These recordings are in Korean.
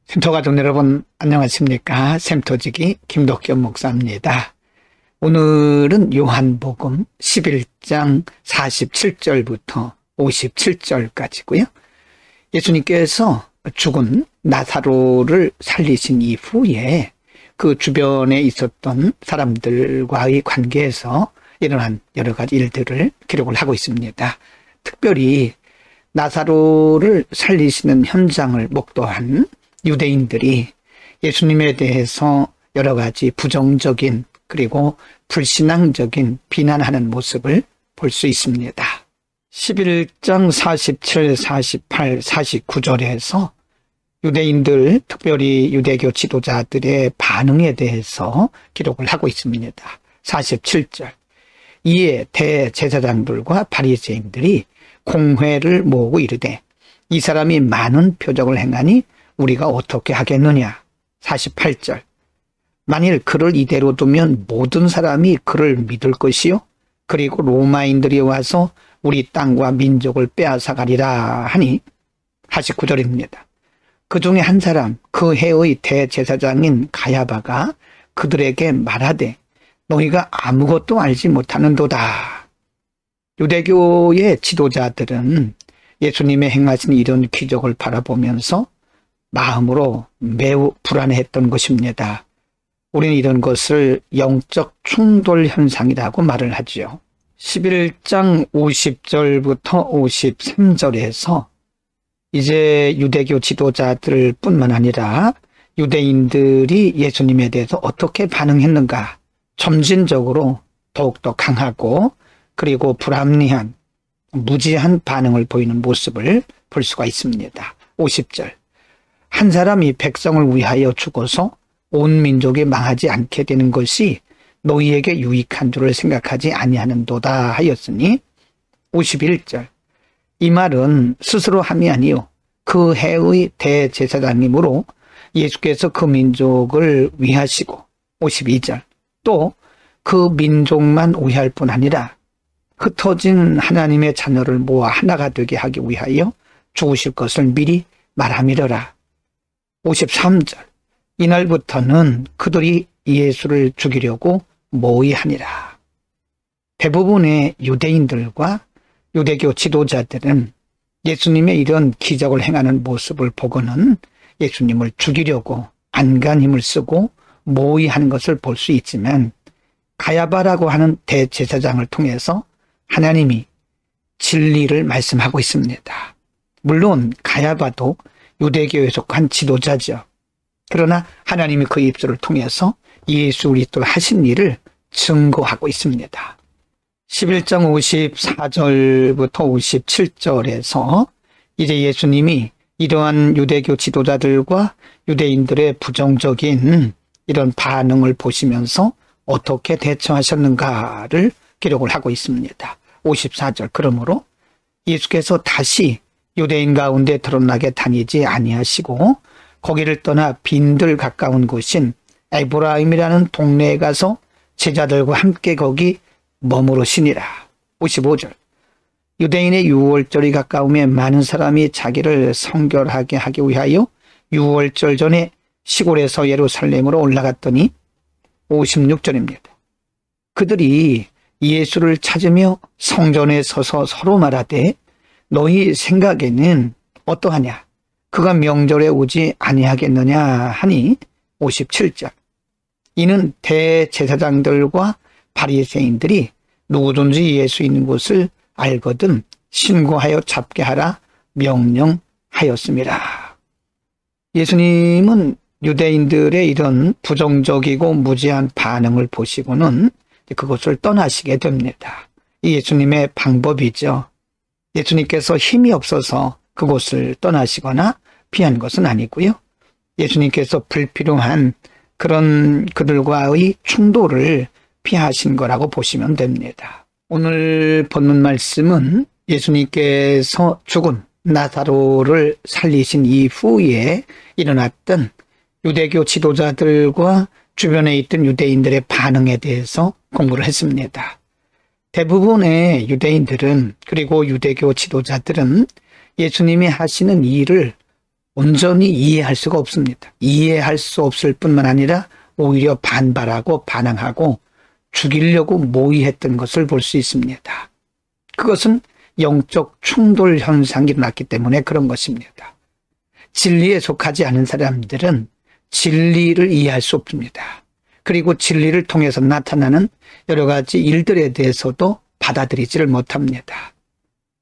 샘터 가족 여러분 안녕하십니까? 샘터지기 김덕겸 목사입니다. 오늘은 요한복음 11장 47절부터 57절까지고요. 예수님께서 죽은 나사로를 살리신 이후에 그 주변에 있었던 사람들과의 관계에서 일어난 여러 가지 일들을 기록을 하고 있습니다. 특별히 나사로를 살리시는 현장을 목도한 유대인들이 예수님에 대해서 여러 가지 부정적인 그리고 불신앙적인 비난하는 모습을 볼 수 있습니다. 11장 47, 48, 49절에서 유대인들, 특별히 유대교 지도자들의 반응에 대해서 기록을 하고 있습니다. 47절. 이에 대제사장들과 바리새인들이 공회를 모으고 이르되 이 사람이 많은 표적을 행하니 우리가 어떻게 하겠느냐. 48절. 만일 그를 이대로 두면 모든 사람이 그를 믿을 것이요 그리고 로마인들이 와서 우리 땅과 민족을 빼앗아가리라 하니 49절입니다. 그 중에 한 사람 그 해의 대제사장인 가야바가 그들에게 말하되 너희가 아무것도 알지 못하는도다. 유대교의 지도자들은 예수님의 행하신 이런 기적을 바라보면서 마음으로 매우 불안해했던 것입니다. 우리는 이런 것을 영적 충돌 현상이라고 말을 하죠. 11장 50절부터 53절에서 이제 유대교 지도자들 뿐만 아니라 유대인들이 예수님에 대해서 어떻게 반응했는가, 점진적으로 더욱더 강하고 그리고 불합리한 무지한 반응을 보이는 모습을 볼 수가 있습니다. 50절. 한 사람이 백성을 위하여 죽어서 온 민족이 망하지 않게 되는 것이 너희에게 유익한 줄을 생각하지 아니하는도다 하였으니 51절. 이 말은 스스로 함이 아니요 그 해의 대제사장님으로 예수께서 그 민족을 위하시고 52절. 또 그 민족만 위할 뿐 아니라 흩어진 하나님의 자녀를 모아 하나가 되게 하기 위하여 죽으실 것을 미리 말함이러라. 53절. 이날부터는 그들이 예수를 죽이려고 모의하니라. 대부분의 유대인들과 유대교 지도자들은 예수님의 이런 기적을 행하는 모습을 보고는 예수님을 죽이려고 안간 힘을 쓰고 모의하는 것을 볼 수 있지만 가야바라고 하는 대제사장을 통해서 하나님이 진리를 말씀하고 있습니다. 물론 가야바도 유대교에 속한 지도자죠. 그러나 하나님이 그 입술을 통해서 예수 그리스도 하신 일을 증거하고 있습니다. 11장 54절부터 57절에서 이제 예수님이 이러한 유대교 지도자들과 유대인들의 부정적인 이런 반응을 보시면서 어떻게 대처하셨는가를 기록을 하고 있습니다. 54절. 그러므로 예수께서 다시 유대인 가운데 드러나게 다니지 아니하시고 거기를 떠나 빈들 가까운 곳인 에브라임이라는 동네에 가서 제자들과 함께 거기 머무르시니라. 55절. 유대인의 유월절이 가까우며 많은 사람이 자기를 성결하게 하기 위하여 유월절 전에 시골에서 예루살렘으로 올라갔더니 56절입니다. 그들이 예수를 찾으며 성전에 서서 서로 말하되 너희 생각에는 어떠하냐? 그가 명절에 오지 아니하겠느냐 하니 57절. 이는 대제사장들과 바리새인들이 누구든지 예수 있는 곳을 알거든 신고하여 잡게 하라 명령하였습니다. 예수님은 유대인들의 이런 부정적이고 무지한 반응을 보시고는 그것을 떠나시게 됩니다. 이 예수님의 방법이죠. 예수님께서 힘이 없어서 그곳을 떠나시거나 피한 것은 아니고요. 예수님께서 불필요한 그런 그들과의 충돌을 피하신 거라고 보시면 됩니다. 오늘 본문 말씀은 예수님께서 죽은 나사로를 살리신 이후에 일어났던 유대교 지도자들과 주변에 있던 유대인들의 반응에 대해서 공부를 했습니다. 대부분의 유대인들은 그리고 유대교 지도자들은 예수님이 하시는 일을 온전히 이해할 수가 없습니다. 이해할 수 없을 뿐만 아니라 오히려 반발하고 반항하고 죽이려고 모의했던 것을 볼 수 있습니다. 그것은 영적 충돌 현상이 일어났기 때문에 그런 것입니다. 진리에 속하지 않은 사람들은 진리를 이해할 수 없습니다. 그리고 진리를 통해서 나타나는 여러 가지 일들에 대해서도 받아들이지를 못합니다.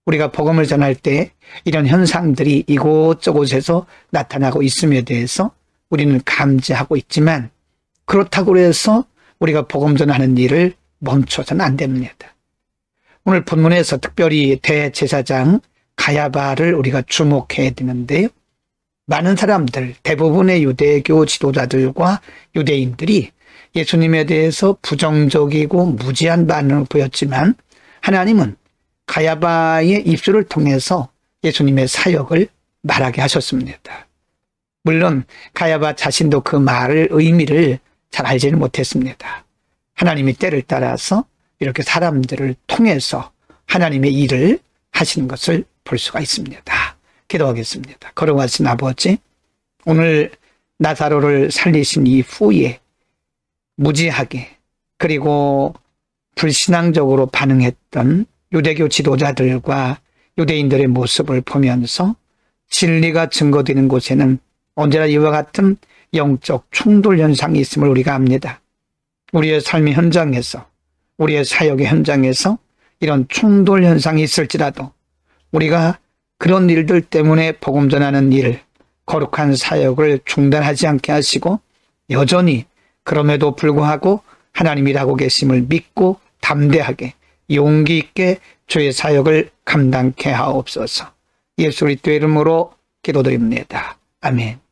우리가 복음을 전할 때 이런 현상들이 이곳저곳에서 나타나고 있음에 대해서 우리는 감지하고 있지만 그렇다고 해서 우리가 복음 전하는 일을 멈춰서는 안 됩니다. 오늘 본문에서 특별히 대제사장 가야바를 우리가 주목해야 되는데요. 많은 사람들, 대부분의 유대교 지도자들과 유대인들이 예수님에 대해서 부정적이고 무지한 반응을 보였지만 하나님은 가야바의 입술을 통해서 예수님의 사역을 말하게 하셨습니다. 물론 가야바 자신도 그 말의 의미를 잘 알지는 못했습니다. 하나님이 때를 따라서 이렇게 사람들을 통해서 하나님의 일을 하시는 것을 볼 수가 있습니다. 기도하겠습니다. 거룩하신 아버지, 오늘 나사로를 살리신 이후에 무지하게 그리고 불신앙적으로 반응했던 유대교 지도자들과 유대인들의 모습을 보면서 진리가 증거되는 곳에는 언제나 이와 같은 영적 충돌 현상이 있음을 우리가 압니다. 우리의 삶의 현장에서, 우리의 사역의 현장에서 이런 충돌 현상이 있을지라도 우리가 그런 일들 때문에 복음 전하는 일, 거룩한 사역을 중단하지 않게 하시고 여전히 그럼에도 불구하고 하나님이 일하고 계심을 믿고 담대하게 용기 있게 주의 사역을 감당케 하옵소서. 예수 그리스도의 이름으로 기도드립니다. 아멘.